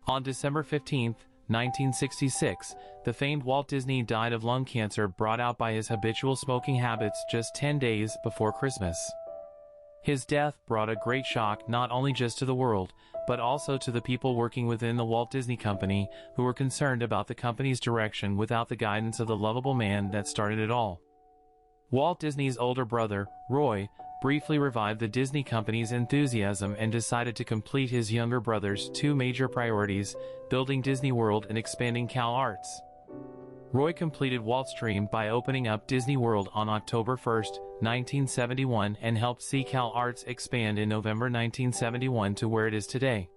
On December 15, 1966, the famed Walt Disney died of lung cancer brought out by his habitual smoking habits just 10 days before Christmas. His death brought a great shock not only just to the world, but also to the people working within the Walt Disney Company who were concerned about the company's direction without the guidance of the lovable man that started it all. Walt Disney's older brother, Roy, briefly revived the Disney Company's enthusiasm and decided to complete his younger brother's two major priorities, building Disney World and expanding Cal Arts. Roy completed Walt's dream by opening up Disney World on October 1, 1971 and helped see Cal Arts expand in November 1971 to where it is today.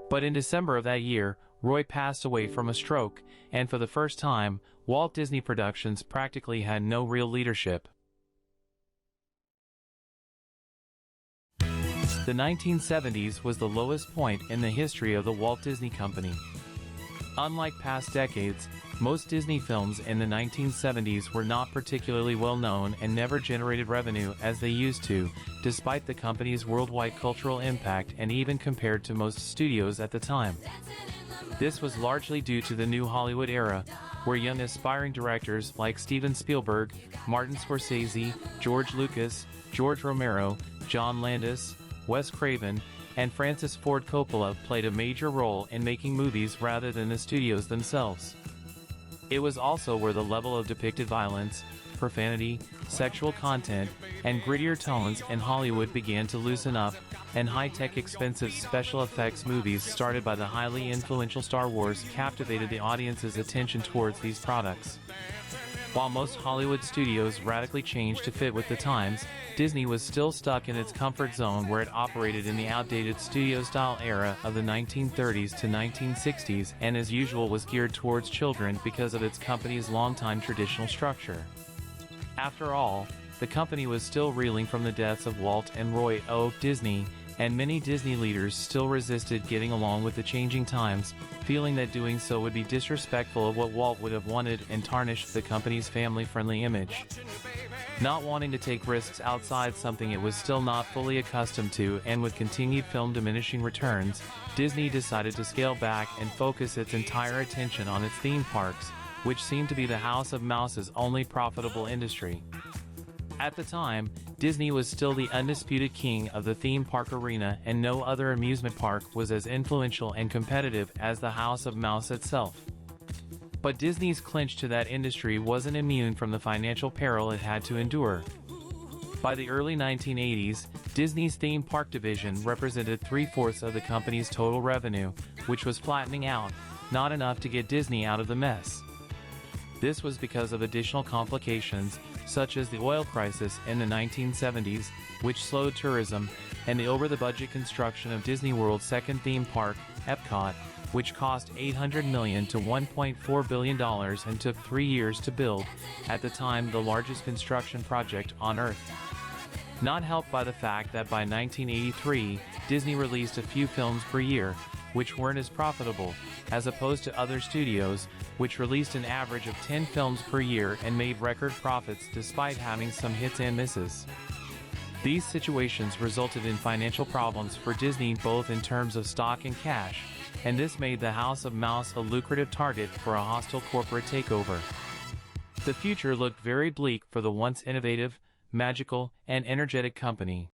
But in December of that year, Roy passed away from a stroke, and for the first time, Walt Disney Productions practically had no real leadership. The 1970s was the lowest point in the history of the Walt Disney Company. Unlike past decades, most Disney films in the 1970s were not particularly well known and never generated revenue as they used to, despite the company's worldwide cultural impact and even compared to most studios at the time. This was largely due to the new Hollywood era, where young aspiring directors like Steven Spielberg, Martin Scorsese, George Lucas, George Romero, John Landis, Wes Craven, and Francis Ford Coppola played a major role in making movies rather than the studios themselves. It was also where the level of depicted violence, profanity, sexual content, and grittier tones in Hollywood began to loosen up, and high-tech expensive special effects movies started by the highly influential Star Wars captivated the audience's attention towards these products. While most Hollywood studios radically changed to fit with the times, Disney was still stuck in its comfort zone where it operated in the outdated studio-style era of the 1930s to 1960s and as usual was geared towards children because of its company's longtime traditional structure. After all, the company was still reeling from the deaths of Walt and Roy O. Disney, and many Disney leaders still resisted getting along with the changing times, feeling that doing so would be disrespectful of what Walt would have wanted and tarnish the company's family-friendly image. Not wanting to take risks outside something it was still not fully accustomed to, and with continued film diminishing returns, Disney decided to scale back and focus its entire attention on its theme parks, which seemed to be the House of Mouse's only profitable industry. At the time, Disney was still the undisputed king of the theme park arena, and no other amusement park was as influential and competitive as the House of Mouse itself. But Disney's clinch to that industry wasn't immune from the financial peril it had to endure. By the early 1980s, Disney's theme park division represented 3/4 of the company's total revenue, which was flattening out, not enough to get Disney out of the mess. This was because of additional complications, such as the oil crisis in the 1970s, which slowed tourism, and the over-the-budget construction of Disney World's second theme park, Epcot, which cost $800 million to $1.4 billion and took 3 years to build, at the time the largest construction project on Earth. Not helped by the fact that by 1983, Disney released a few films per year, which weren't as profitable, as opposed to other studios, which released an average of 10 films per year and made record profits despite having some hits and misses. These situations resulted in financial problems for Disney both in terms of stock and cash, and this made the House of Mouse a lucrative target for a hostile corporate takeover. The future looked very bleak for the once innovative, magical, and energetic company.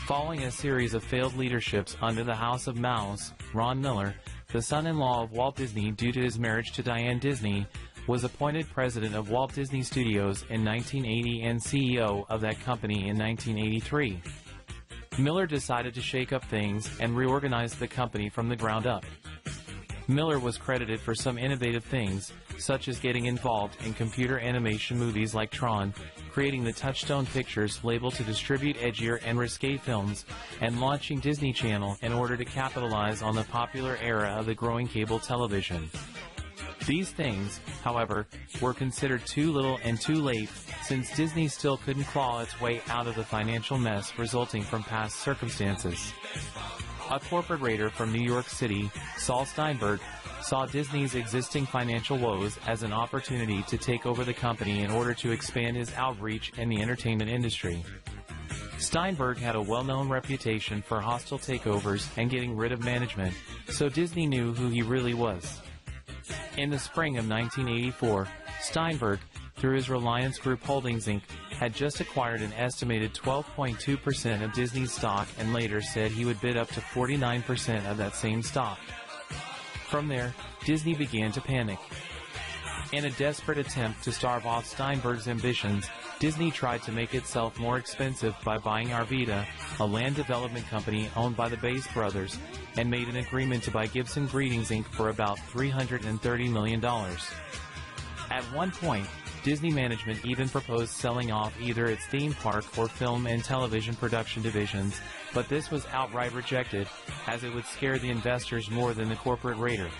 Following a series of failed leaderships under the House of Mouse, Ron Miller, the son-in-law of Walt Disney due to his marriage to Diane Disney, was appointed president of Walt Disney Studios in 1980 and CEO of that company in 1983. Miller decided to shake up things and reorganize the company from the ground up. Miller was credited for some innovative things, such as getting involved in computer animation movies like Tron, creating the Touchstone Pictures label to distribute edgier and risque films, and launching Disney Channel in order to capitalize on the popular era of the growing cable television. These things, however, were considered too little and too late, since Disney still couldn't claw its way out of the financial mess resulting from past circumstances. A corporate raider from New York City, Saul Steinberg, saw Disney's existing financial woes as an opportunity to take over the company in order to expand his outreach in the entertainment industry. Steinberg had a well-known reputation for hostile takeovers and getting rid of management, so Disney knew who he really was. In the spring of 1984, Steinberg, through his Reliance Group Holdings Inc., had just acquired an estimated 12.2% of Disney's stock and later said he would bid up to 49% of that same stock. From there, Disney began to panic. In a desperate attempt to starve off Steinberg's ambitions, Disney tried to make itself more expensive by buying Arvida, a land development company owned by the Bass brothers, and made an agreement to buy Gibson Greetings Inc. for about $330 million. At one point, Disney management even proposed selling off either its theme park or film and television production divisions, but this was outright rejected, as it would scare the investors more than the corporate raider.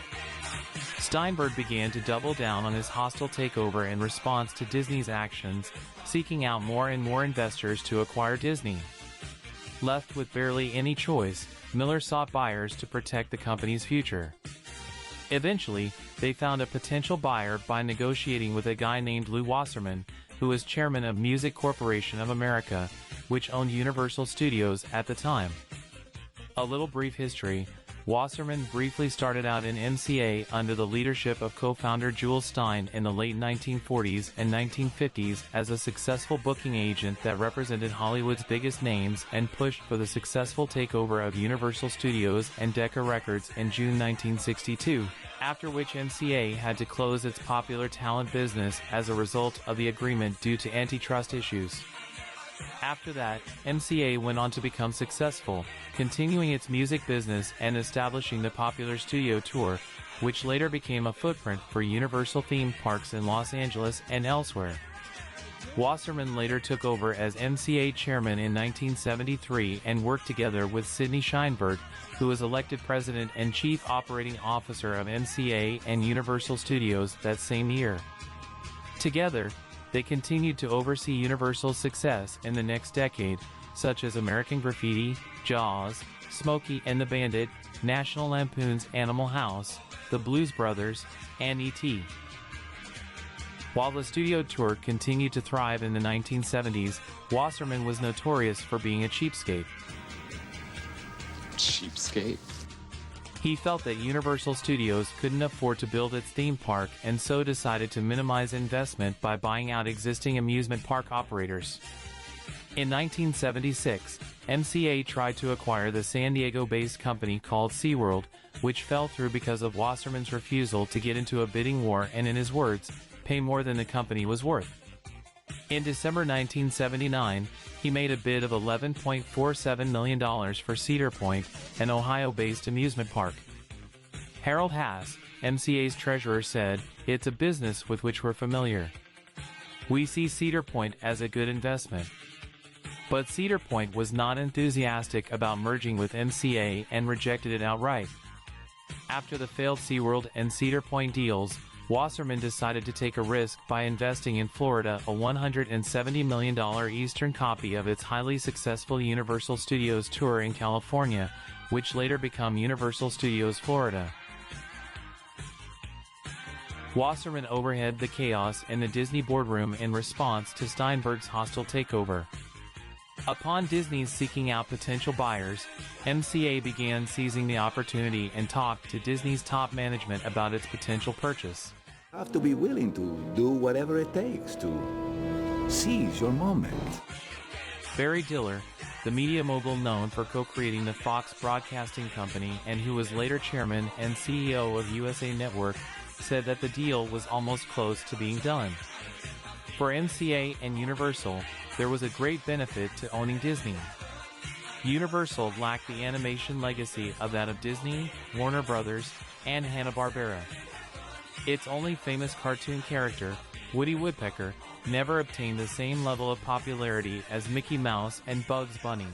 Steinberg began to double down on his hostile takeover in response to Disney's actions, seeking out more and more investors to acquire Disney. Left with barely any choice, Miller sought buyers to protect the company's future. Eventually, they found a potential buyer by negotiating with a guy named Lew Wasserman, who was chairman of Music Corporation of America, which owned Universal Studios at the time. A little brief history. Wasserman briefly started out in MCA under the leadership of co-founder Jules Stein in the late 1940s and 1950s as a successful booking agent that represented Hollywood's biggest names and pushed for the successful takeover of Universal Studios and Decca Records in June 1962, after which MCA had to close its popular talent business as a result of the agreement due to antitrust issues. After that, MCA went on to become successful, continuing its music business and establishing the popular studio tour, which later became a footprint for Universal theme parks in Los Angeles and elsewhere. Wasserman later took over as MCA chairman in 1973 and worked together with Sidney Sheinberg, who was elected president and chief operating officer of MCA and Universal Studios that same year. Together, they continued to oversee Universal's success in the next decade, such as American Graffiti, Jaws, Smokey and the Bandit, National Lampoon's Animal House, The Blues Brothers, and E.T. While the studio tour continued to thrive in the 1970s, Wasserman was notorious for being a cheapskate. Cheapskate? He felt that Universal Studios couldn't afford to build its theme park and so decided to minimize investment by buying out existing amusement park operators. In 1976, MCA tried to acquire the San Diego-based company called SeaWorld, which fell through because of Wasserman's refusal to get into a bidding war and, in his words, pay more than the company was worth. In December 1979, he made a bid of $11.47 million for Cedar Point, an Ohio-based amusement park. Harold Haas, MCA's treasurer, said, "It's a business with which we're familiar. We see Cedar Point as a good investment." But Cedar Point was not enthusiastic about merging with MCA and rejected it outright. After the failed SeaWorld and Cedar Point deals, Wasserman decided to take a risk by investing in Florida a $170 million Eastern copy of its highly successful Universal Studios tour in California, which later became Universal Studios Florida. Wasserman overhead the chaos in the Disney boardroom in response to Steinberg's hostile takeover. Upon Disney's seeking out potential buyers, MCA began seizing the opportunity and talked to Disney's top management about its potential purchase. You have to be willing to do whatever it takes to seize your moment. Barry Diller, the media mogul known for co-creating the Fox Broadcasting Company and who was later chairman and CEO of USA Network, said that the deal was almost close to being done. For MCA and Universal, there was a great benefit to owning Disney. Universal lacked the animation legacy of that of Disney, Warner Brothers, and Hanna-Barbera. Its only famous cartoon character, Woody Woodpecker, never obtained the same level of popularity as Mickey Mouse and Bugs Bunny.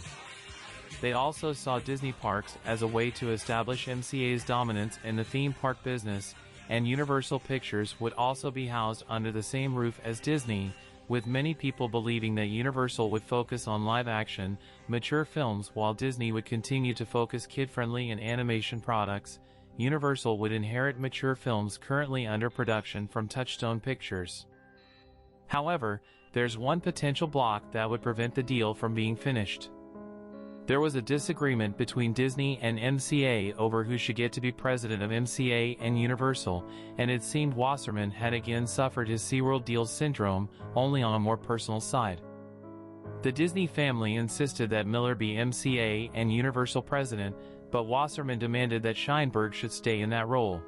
They also saw Disney parks as a way to establish MCA's dominance in the theme park business, and Universal Pictures would also be housed under the same roof as Disney, with many people believing that Universal would focus on live-action, mature films while Disney would continue to focus kid-friendly and animation products. Universal would inherit mature films currently under production from Touchstone Pictures. However, there's one potential block that would prevent the deal from being finished. There was a disagreement between Disney and MCA over who should get to be president of MCA and Universal, and it seemed Wasserman had again suffered his SeaWorld deal syndrome, only on a more personal side. The Disney family insisted that Miller be MCA and Universal president, but Wasserman demanded that Sheinberg should stay in that role.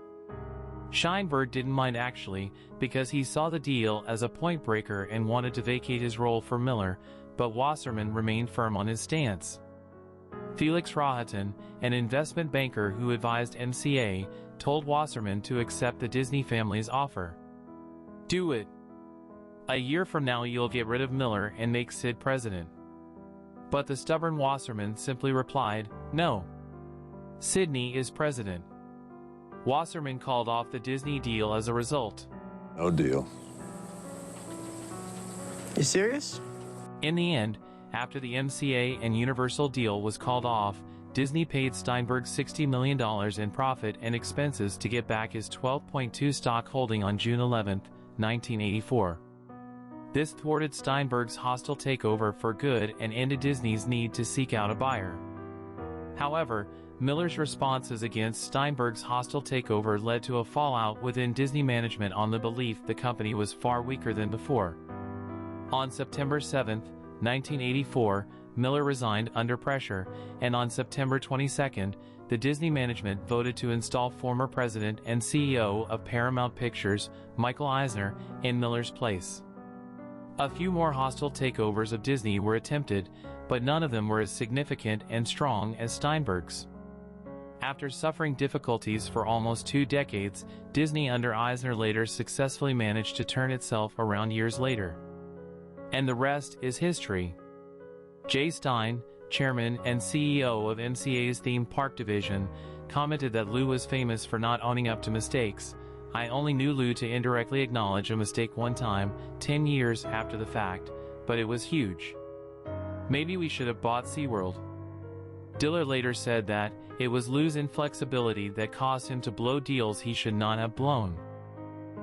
Sheinberg didn't mind actually, because he saw the deal as a point breaker and wanted to vacate his role for Miller, but Wasserman remained firm on his stance. Felix Rohatyn, an investment banker who advised MCA, told Wasserman to accept the Disney family's offer. "Do it. A year from now you'll get rid of Miller and make Sid president." But the stubborn Wasserman simply replied, "No. Sidney is president." Wasserman called off the Disney deal as a result. No deal. You serious? In the end, after the MCA and Universal deal was called off, Disney paid Steinberg $60 million in profit and expenses to get back his 12.2% stock holding on June 11, 1984. This thwarted Steinberg's hostile takeover for good and ended Disney's need to seek out a buyer. However, Miller's responses against Steinberg's hostile takeover led to a fallout within Disney management on the belief the company was far weaker than before. On September 7, 1984, Miller resigned under pressure, and on September 22, the Disney management voted to install former president and CEO of Paramount Pictures, Michael Eisner, in Miller's place. A few more hostile takeovers of Disney were attempted, but none of them were as significant and strong as Steinberg's. After suffering difficulties for almost 2 decades, Disney under Eisner later successfully managed to turn itself around years later. And the rest is history. Jay Stein, chairman and CEO of MCA's theme park division, commented that Lew was famous for not owning up to mistakes. "I only knew Lew to indirectly acknowledge a mistake one time, 10 years after the fact, but it was huge. Maybe we should have bought SeaWorld." Diller later said that it was Lew's inflexibility that caused him to blow deals he should not have blown.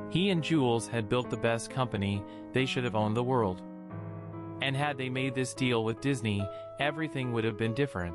He and Jules had built the best company, they should have owned the world. And had they made this deal with Disney, everything would have been different.